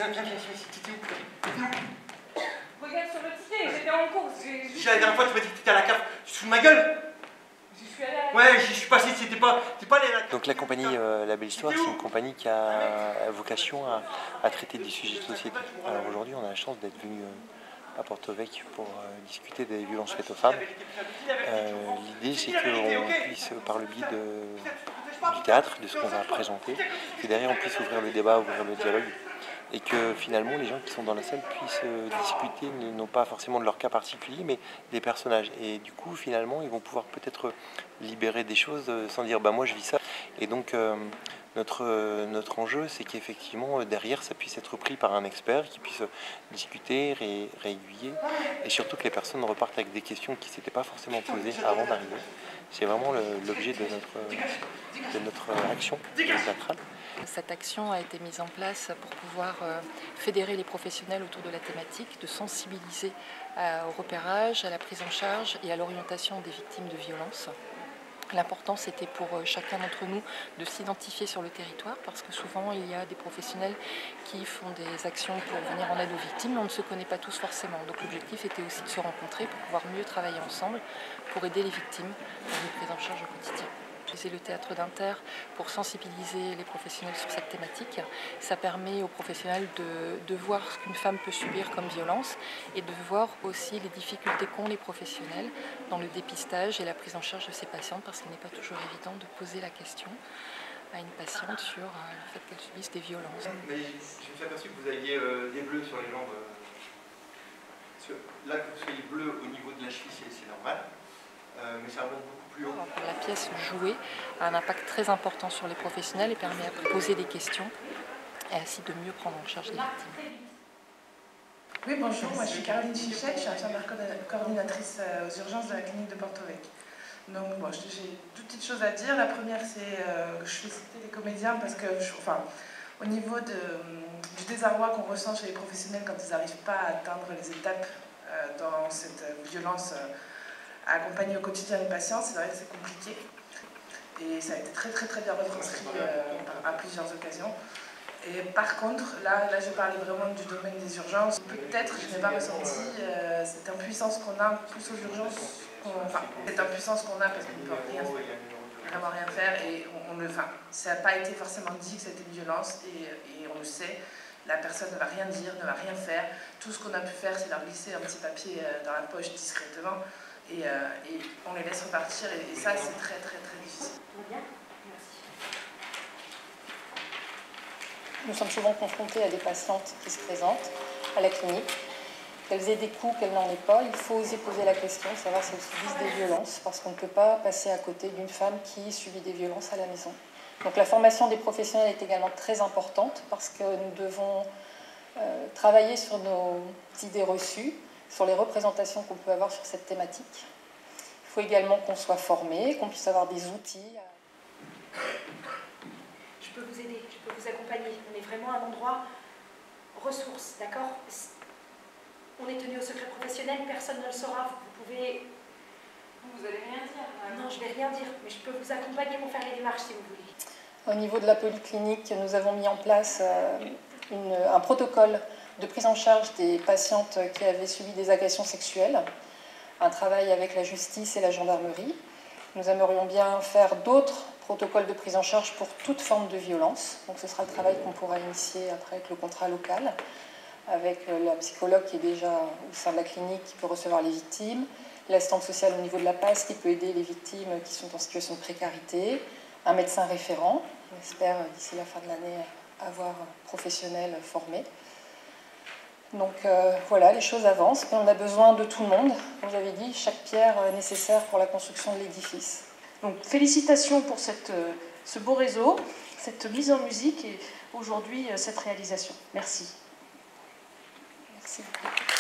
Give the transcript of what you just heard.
Viens, t'étais où? Regarde sur le ticket, j'étais en course. La dernière fois, tu m'as dit que t'étais à la cave. Tu te fous de ma gueule? Ouais, j'y suis passé, t'es pas allé à la cave. Donc la compagnie La Belle Histoire, c'est une compagnie qui a vocation à traiter des sujets de société. Alors aujourd'hui, on a la chance d'être venu à Porto Vecchio pour discuter des violences faites aux femmes. L'idée, c'est qu'on puisse, par le biais du théâtre, de ce qu'on va présenter, que derrière on puisse ouvrir le débat, ouvrir le dialogue, et que finalement les gens qui sont dans la salle puissent discuter, non pas forcément de leur cas particulier, mais des personnages. Et du coup, finalement, ils vont pouvoir peut-être libérer des choses sans dire bah moi je vis ça. Et donc notre enjeu, c'est qu'effectivement derrière ça puisse être pris par un expert qui puisse discuter, réaiguiller, et surtout que les personnes repartent avec des questions qui ne s'étaient pas forcément posées avant d'arriver. C'est vraiment l'objet de notre action théâtrale. Cette action a été mise en place pour pouvoir fédérer les professionnels autour de la thématique, de sensibiliser au repérage, à la prise en charge et à l'orientation des victimes de violences. L'important, c'était pour chacun d'entre nous de s'identifier sur le territoire parce que souvent, il y a des professionnels qui font des actions pour venir en aide aux victimes, mais on ne se connaît pas tous forcément. Donc l'objectif était aussi de se rencontrer pour pouvoir mieux travailler ensemble pour aider les victimes dans une prise en charge au quotidien. Utiliser le théâtre d'Inter pour sensibiliser les professionnels sur cette thématique. Ça permet aux professionnels de voir ce qu'une femme peut subir comme violence et de voir aussi les difficultés qu'ont les professionnels dans le dépistage et la prise en charge de ces patientes parce qu'il n'est pas toujours évident de poser la question à une patiente sur le fait qu'elle subisse des violences. Mais je me suis aperçu que vous aviez des bleus sur les jambes. Parce que là, que vous soyez bleu au niveau de la cheville, c'est normal. Mais ça remonte beaucoup plus haut. La pièce jouée a un impact très important sur les professionnels et permet à poser des questions et ainsi de mieux prendre en charge les victimes. Oui, bonjour, moi je suis Caroline Chichette, je suis infirmière coordinatrice aux urgences de la clinique de Porto Vecchio. Donc bon, j'ai deux petites choses à dire. La première, c'est que je félicite les comédiens parce que, au niveau du désarroi qu'on ressent chez les professionnels quand ils n'arrivent pas à atteindre les étapes dans cette violence à accompagner au quotidien une patiente, c'est vrai que c'est compliqué. Et ça a été très bien retranscrit à plusieurs occasions. Et par contre, là je parlais vraiment du domaine des urgences. Peut-être je n'ai pas ressenti cette impuissance qu'on a plus aux urgences, cette impuissance qu'on a parce qu'on ne peut vraiment rien faire. Et ça n'a pas été forcément dit que c'était une violence et on le sait. La personne ne va rien dire, ne va rien faire. Tout ce qu'on a pu faire, c'est leur glisser un petit papier dans la poche discrètement. Et on les laisse repartir et ça c'est très difficile. Nous sommes souvent confrontés à des patientes qui se présentent à la clinique, qu'elles aient des coups, qu'elles n'en aient pas. Il faut oser poser la question, savoir si elles subissent des violences, parce qu'on ne peut pas passer à côté d'une femme qui subit des violences à la maison. Donc la formation des professionnels est également très importante parce que nous devons travailler sur nos idées reçues, sur les représentations qu'on peut avoir sur cette thématique. Il faut également qu'on soit formé, qu'on puisse avoir des outils. Je peux vous aider, je peux vous accompagner. On est vraiment un endroit ressource, d'accord? On est tenu au secret professionnel, personne ne le saura. Vous pouvez... Vous allez rien dire? Non, je vais rien dire, mais je peux vous accompagner pour faire les démarches si vous voulez. Au niveau de la polyclinique, nous avons mis en place un protocole de prise en charge des patientes qui avaient subi des agressions sexuelles, un travail avec la justice et la gendarmerie. Nous aimerions bien faire d'autres protocoles de prise en charge pour toute forme de violence. Donc ce sera le travail qu'on pourra initier après avec le contrat local, avec la psychologue qui est déjà au sein de la clinique qui peut recevoir les victimes, l'assistante sociale au niveau de la PAS qui peut aider les victimes qui sont en situation de précarité, un médecin référent, on espère d'ici la fin de l'année avoir un professionnel formé. Donc voilà, les choses avancent, mais on a besoin de tout le monde. Comme j'avais dit, chaque pierre est nécessaire pour la construction de l'édifice. Donc félicitations pour ce beau réseau, cette mise en musique et aujourd'hui cette réalisation. Merci. Merci beaucoup.